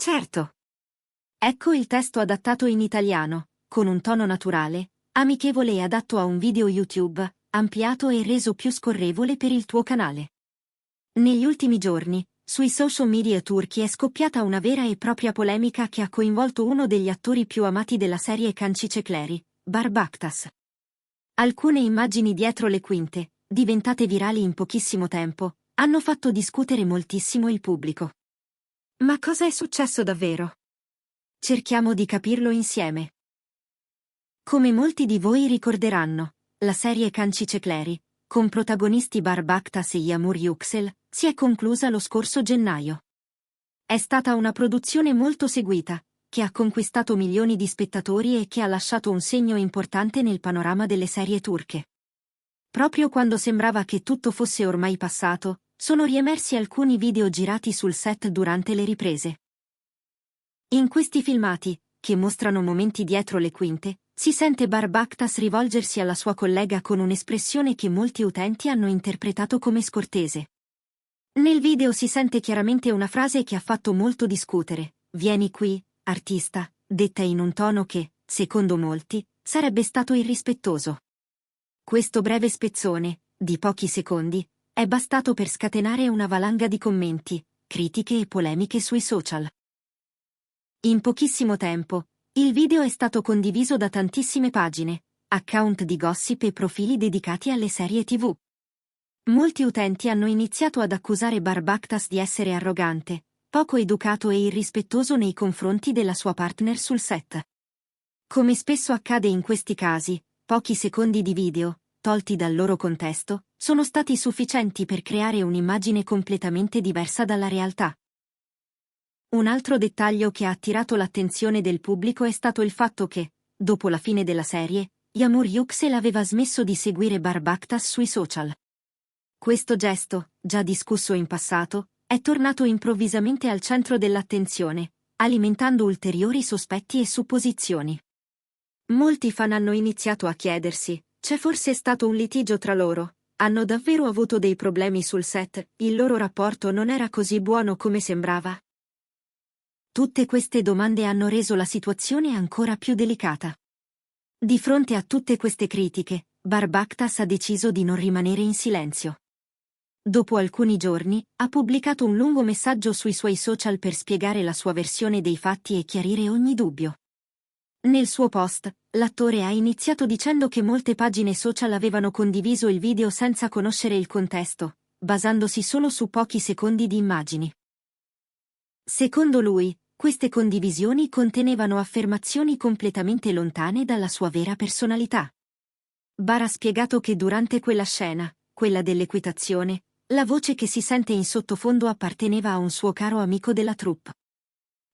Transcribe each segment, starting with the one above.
Certo. Ecco il testo adattato in italiano, con un tono naturale, amichevole e adatto a un video YouTube, ampliato e reso più scorrevole per il tuo canale. Negli ultimi giorni, sui social media turchi è scoppiata una vera e propria polemica che ha coinvolto uno degli attori più amati della serie Kancicekleri, Barbaktas. Alcune immagini dietro le quinte, diventate virali in pochissimo tempo, hanno fatto discutere moltissimo il pubblico. Ma cosa è successo davvero? Cerchiamo di capirlo insieme. Come molti di voi ricorderanno, la serie Kancicekleri, con protagonisti Barbaktas e Yağmur Yüksel, si è conclusa lo scorso gennaio. È stata una produzione molto seguita, che ha conquistato milioni di spettatori e che ha lasciato un segno importante nel panorama delle serie turche. Proprio quando sembrava che tutto fosse ormai passato, sono riemersi alcuni video girati sul set durante le riprese. In questi filmati, che mostrano momenti dietro le quinte, si sente Barbaktas rivolgersi alla sua collega con un'espressione che molti utenti hanno interpretato come scortese. Nel video si sente chiaramente una frase che ha fatto molto discutere: "Vieni qui, artista", detta in un tono che, secondo molti, sarebbe stato irrispettoso. Questo breve spezzone, di pochi secondi, è bastato per scatenare una valanga di commenti, critiche e polemiche sui social. In pochissimo tempo, il video è stato condiviso da tantissime pagine, account di gossip e profili dedicati alle serie TV. Molti utenti hanno iniziato ad accusare Barbaktas di essere arrogante, poco educato e irrispettoso nei confronti della sua partner sul set. Come spesso accade in questi casi, pochi secondi di video, tolti dal loro contesto, sono stati sufficienti per creare un'immagine completamente diversa dalla realtà. Un altro dettaglio che ha attirato l'attenzione del pubblico è stato il fatto che, dopo la fine della serie, Yağmur Yüksel aveva smesso di seguire Barbaktas sui social. Questo gesto, già discusso in passato, è tornato improvvisamente al centro dell'attenzione, alimentando ulteriori sospetti e supposizioni. Molti fan hanno iniziato a chiedersi: c'è forse stato un litigio tra loro? Hanno davvero avuto dei problemi sul set? Il loro rapporto non era così buono come sembrava? Tutte queste domande hanno reso la situazione ancora più delicata. Di fronte a tutte queste critiche, Barbaktas ha deciso di non rimanere in silenzio. Dopo alcuni giorni, ha pubblicato un lungo messaggio sui suoi social per spiegare la sua versione dei fatti e chiarire ogni dubbio. Nel suo post, l'attore ha iniziato dicendo che molte pagine social avevano condiviso il video senza conoscere il contesto, basandosi solo su pochi secondi di immagini. Secondo lui, queste condivisioni contenevano affermazioni completamente lontane dalla sua vera personalità. Bar ha spiegato che durante quella scena, quella dell'equitazione, la voce che si sente in sottofondo apparteneva a un suo caro amico della troupe.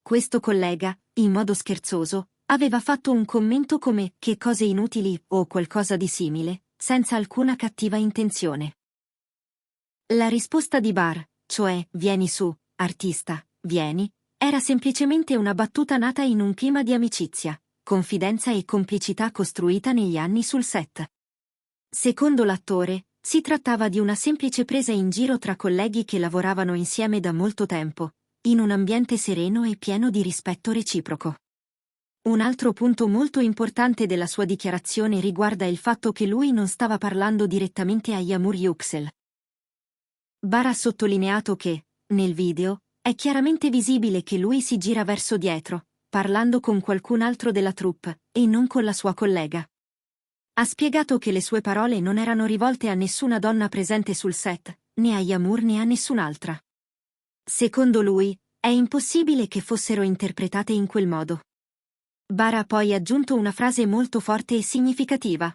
Questo collega, in modo scherzoso, aveva fatto un commento come "che cose inutili" o qualcosa di simile, senza alcuna cattiva intenzione. La risposta di Bar, cioè "vieni su, artista, vieni", era semplicemente una battuta nata in un clima di amicizia, confidenza e complicità costruita negli anni sul set. Secondo l'attore, si trattava di una semplice presa in giro tra colleghi che lavoravano insieme da molto tempo, in un ambiente sereno e pieno di rispetto reciproco. Un altro punto molto importante della sua dichiarazione riguarda il fatto che lui non stava parlando direttamente a Yağmur Yüksel. Bar ha sottolineato che, nel video, è chiaramente visibile che lui si gira verso dietro, parlando con qualcun altro della troupe, e non con la sua collega. Ha spiegato che le sue parole non erano rivolte a nessuna donna presente sul set, né a Yağmur né a nessun'altra. Secondo lui, è impossibile che fossero interpretate in quel modo. Bar ha poi aggiunto una frase molto forte e significativa.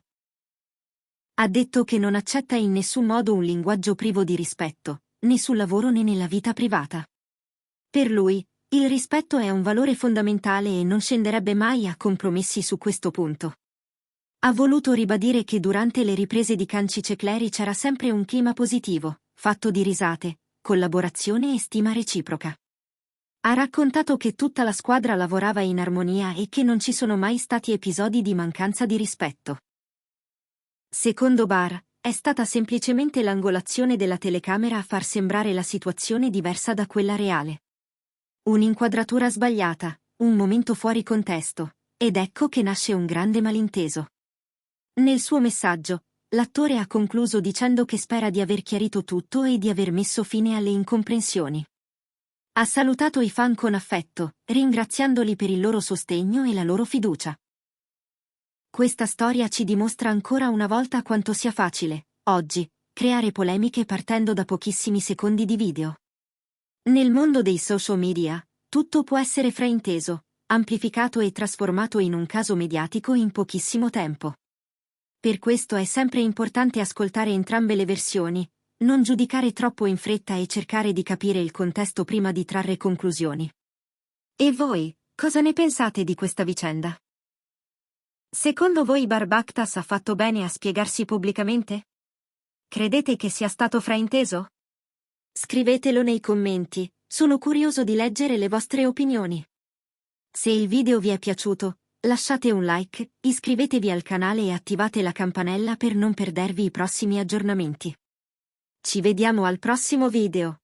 Ha detto che non accetta in nessun modo un linguaggio privo di rispetto, né sul lavoro né nella vita privata. Per lui, il rispetto è un valore fondamentale e non scenderebbe mai a compromessi su questo punto. Ha voluto ribadire che durante le riprese di Kancicekleri c'era sempre un clima positivo, fatto di risate, collaborazione e stima reciproca. Ha raccontato che tutta la squadra lavorava in armonia e che non ci sono mai stati episodi di mancanza di rispetto. Secondo Bar, è stata semplicemente l'angolazione della telecamera a far sembrare la situazione diversa da quella reale. Un'inquadratura sbagliata, un momento fuori contesto, ed ecco che nasce un grande malinteso. Nel suo messaggio, l'attore ha concluso dicendo che spera di aver chiarito tutto e di aver messo fine alle incomprensioni. Ha salutato i fan con affetto, ringraziandoli per il loro sostegno e la loro fiducia. Questa storia ci dimostra ancora una volta quanto sia facile, oggi, creare polemiche partendo da pochissimi secondi di video. Nel mondo dei social media, tutto può essere frainteso, amplificato e trasformato in un caso mediatico in pochissimo tempo. Per questo è sempre importante ascoltare entrambe le versioni, non giudicare troppo in fretta e cercare di capire il contesto prima di trarre conclusioni. E voi, cosa ne pensate di questa vicenda? Secondo voi Barbakhtas ha fatto bene a spiegarsi pubblicamente? Credete che sia stato frainteso? Scrivetelo nei commenti, sono curioso di leggere le vostre opinioni. Se il video vi è piaciuto, lasciate un like, iscrivetevi al canale e attivate la campanella per non perdervi i prossimi aggiornamenti. Ci vediamo al prossimo video.